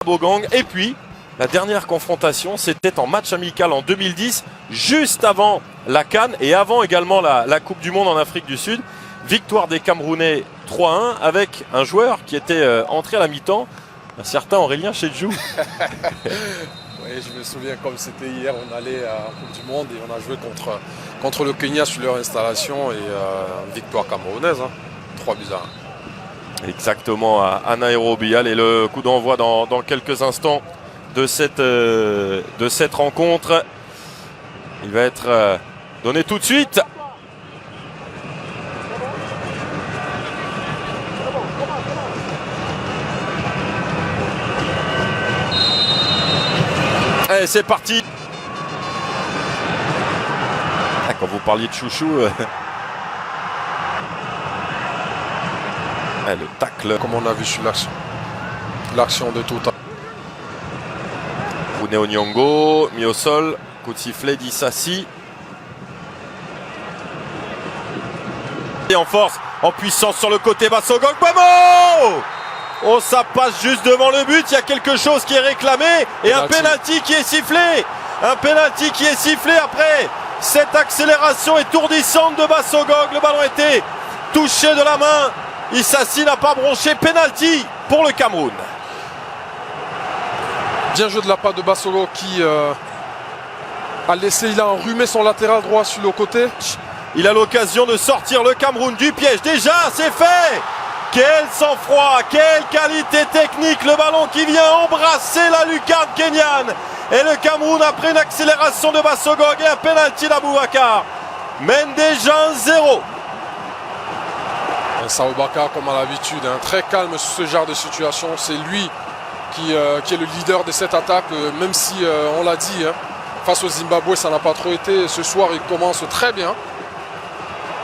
Bogang. Et puis, la dernière confrontation, c'était en match amical en 2010, juste avant la CAN et avant également la Coupe du Monde en Afrique du Sud. Victoire des Camerounais 3-1 avec un joueur qui était entré à la mi-temps, un certain Aurélien Chedjou. Oui, je me souviens comme c'était hier, on allait en Coupe du Monde et on a joué contre le Kenya sur leur installation et victoire camerounaise, 3-1. Exactement, à Nairobi. Allez, le coup d'envoi dans quelques instants de cette rencontre. Il va être donné tout de suite. Allez, c'est parti. Quand vous parliez de chouchou... le tacle. Comme on a vu sur l'action de tout temps. Oune Onyongo, mis au sol, coup de sifflet d'Issassi. Et en force, en puissance sur le côté, Bassogog, Bomo! Oh, ça passe juste devant le but, il y a quelque chose qui est réclamé et un penalty qui est sifflé. Un penalty qui est sifflé après cette accélération étourdissante de Bassogog. Le ballon était touché de la main. Issassi n'a pas bronché, penalty pour le Cameroun. Bien joué de la part de Bassogog qui a laissé, il a enrhumé son latéral droit sur le côté. Il a l'occasion de sortir le Cameroun du piège. Déjà, c'est fait. Quel sang-froid, quelle qualité technique. Le ballon qui vient embrasser la lucarne kenyane. Et le Cameroun, après une accélération de Bassogog et un penalty d'Aboubacar, mène déjà 1-0. Saoubaka, comme à l'habitude, très calme sur ce genre de situation. C'est lui qui est le leader de cette attaque, même si on l'a dit, face au Zimbabwe, ça n'a pas trop été. Ce soir, il commence très bien.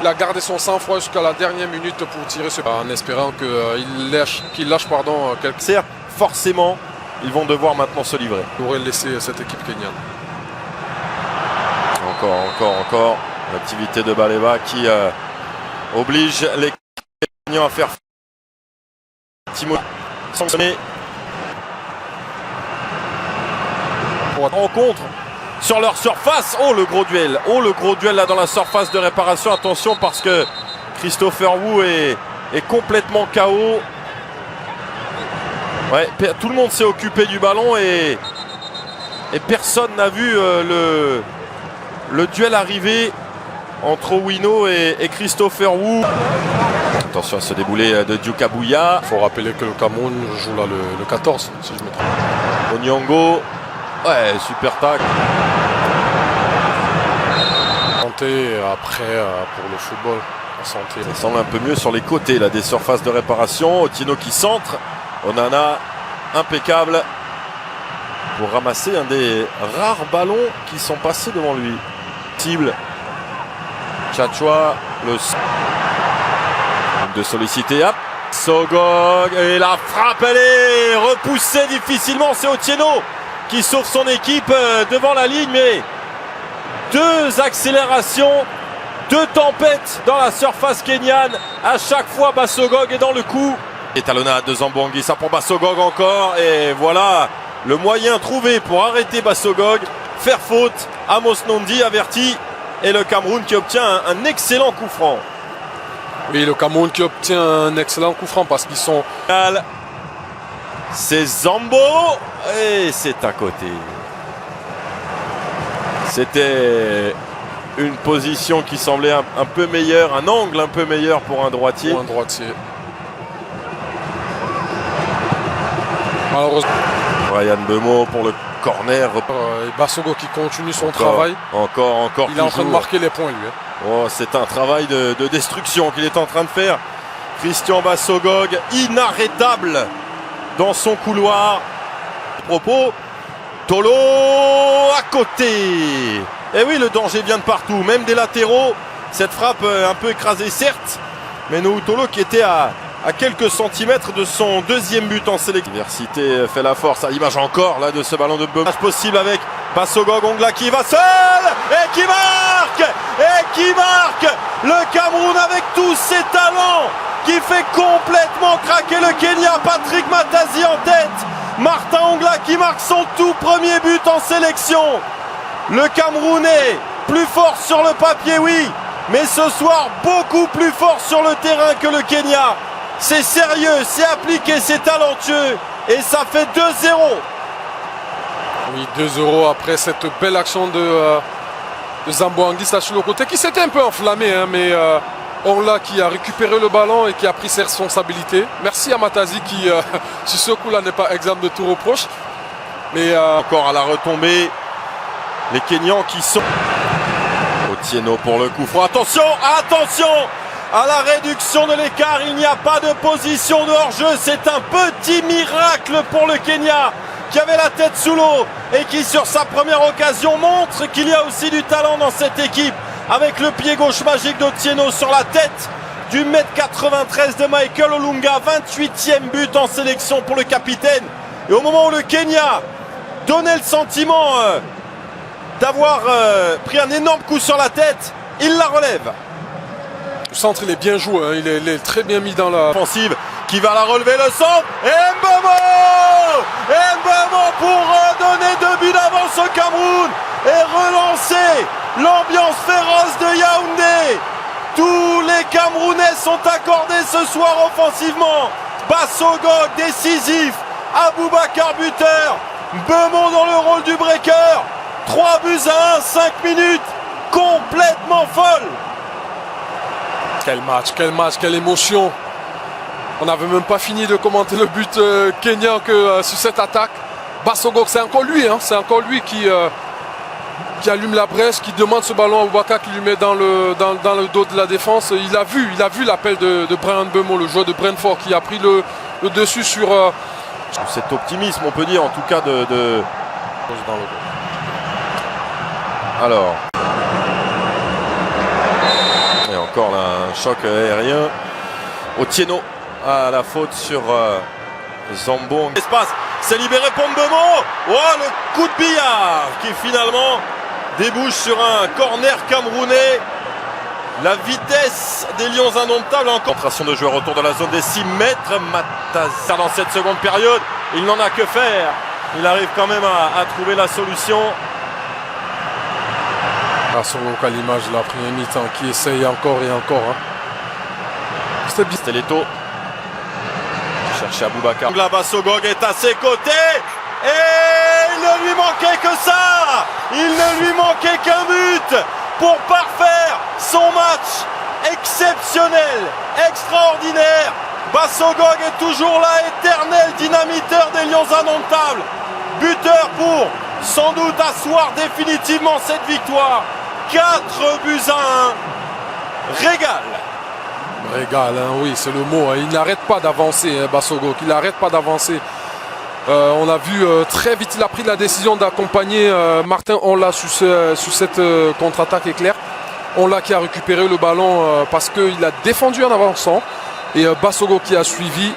Il a gardé son sang-froid jusqu'à la dernière minute pour tirer ce en espérant qu'il lâche quelques... Certes, forcément, ils vont devoir maintenant se livrer. Il pourrait laisser cette équipe kenyane. Encore. L'activité de Baleba qui oblige les Kenyans à faire Timo sanctionné. Rencontre sur leur surface. Oh, le gros duel là dans la surface de réparation. Attention parce que Christopher Wu est complètement KO. Ouais, tout le monde s'est occupé du ballon et personne n'a vu le duel arriver entre Owino et Christopher Wu. Attention à ce déboulé de Djoukabouya. Il faut rappeler que le Cameroun joue là le 14, si je me trompe. Onyongo. Ouais, super tac. Santé après pour le football. Santé. Ça semble un peu mieux sur les côtés là, des surfaces de réparation. Otino qui centre. Onana impeccable pour ramasser un des rares ballons qui sont passés devant lui. Cible. Tchatchoua, de solliciter. Hop. Sogog et la frappe, elle est repoussée difficilement. C'est Otieno qui sauve son équipe devant la ligne, mais deux accélérations, deux tempêtes dans la surface kenyane. À chaque fois, Bassogog est dans le coup. Et talonnade de Zambouangi, ça pour Bassogog encore. Et voilà le moyen trouvé pour arrêter Bassogog, faire faute. Amos Nondi averti. Et le Cameroun qui obtient un excellent coup franc. Oui, le Cameroun qui obtient un excellent coup franc parce qu'ils sont... C'est Zambo et c'est à côté. C'était une position qui semblait un peu meilleure, un angle un peu meilleur pour un droitier. Pour un droitier. Malheureusement. Ryan Bemo pour le corner. Bassogog qui continue son travail. Encore. Il est en train de marquer les points, lui. Oh, c'est un travail de destruction qu'il est en train de faire. Christian Bassogog, inarrêtable dans son couloir. Propos, Tolo à côté. Et oui, le danger vient de partout, même des latéraux. Cette frappe un peu écrasée, certes, mais Nouhou Tolo qui était à quelques centimètres de son deuxième but en sélection. L'université fait la force, à l'image encore là de ce ballon de Bemo. Possible avec Bassogog, Ongla qui va seul et qui marque. Le Cameroun avec tous ses talents qui fait complètement craquer le Kenya. Patrick Matazi en tête. Martin Ongla qui marque son tout premier but en sélection. Le Camerounais, plus fort sur le papier, oui, mais ce soir beaucoup plus fort sur le terrain que le Kenya. C'est sérieux, c'est appliqué, c'est talentueux et ça fait 2-0. Oui, 2-0 après cette belle action de Zambo Anguissa sur le côté qui s'était un peu enflammé, hein, mais Ongla qui a récupéré le ballon et qui a pris ses responsabilités. Merci à Matazi qui, sur ce coup-là, n'est pas exempt de tout reproche. Mais encore à la retombée, les Kenyans qui sont... Otieno pour le coup franc. Attention, attention à la réduction de l'écart. Il n'y a pas de position de hors-jeu. C'est un petit miracle pour le Kenya qui avait la tête sous l'eau et qui, sur sa première occasion, montre qu'il y a aussi du talent dans cette équipe. Avec le pied gauche magique d'Otieno sur la tête du 1m93 de Michael Olunga. 28e but en sélection pour le capitaine. Et au moment où le Kenya donnait le sentiment d'avoir pris un énorme coup sur la tête, il la relève. Le centre, il est bien joué, hein. Il est très bien mis dans la... Offensive qui va la relever, le centre. Et Mbeumo pour donner 2 buts d'avance au Cameroun et relancer l'ambiance féroce de Yaoundé. Tous les Camerounais sont accordés ce soir offensivement. Bassogog décisif, Aboubakar buteur, Mbeumo dans le rôle du breaker. 3 buts à 1, 5 minutes complètement folle. Quel match, quelle émotion. On n'avait même pas fini de commenter le but kenyan que sur cette attaque. Bassogog, c'est encore lui, hein, c'est encore lui qui allume la brèche, qui demande ce ballon à Aboubakar, qui lui met dans le dos de la défense. Il a vu l'appel de Bryan Mbeumo, le joueur de Brentford, qui a pris le dessus sur... Cet optimisme, on peut dire, en tout cas, dans le dos. Alors, et encore là, un choc aérien. Otieno à la faute sur Zambo. Espace, c'est libéré pour Mbeumo. Oh, le coup de billard qui finalement débouche sur un corner camerounais. La vitesse des Lions indomptables. En concentration de joueurs autour de la zone des 6 mètres. Mataza dans cette seconde période, il n'en a que faire. Il arrive quand même à trouver la solution. Bassogog à l'image de la première mi-temps qui essaye encore et encore. Hein. C'était Leto. Chercher Aboubakar. Bassogog est à ses côtés. Et il ne lui manquait que ça. Il ne lui manquait qu'un but pour parfaire son match exceptionnel, extraordinaire. Bassogog est toujours là, éternel dynamiteur des Lions indomptables. Buteur pour sans doute asseoir définitivement cette victoire. 4 buts à 1. Régal, hein, oui, c'est le mot. Hein. Il n'arrête pas d'avancer, hein, Bassogog. Il n'arrête pas d'avancer. On a vu très vite, il a pris la décision d'accompagner Martin Ongla sur cette contre-attaque éclair. Ongla qui a récupéré le ballon parce qu'il a défendu en avançant. Et Bassogog qui a suivi.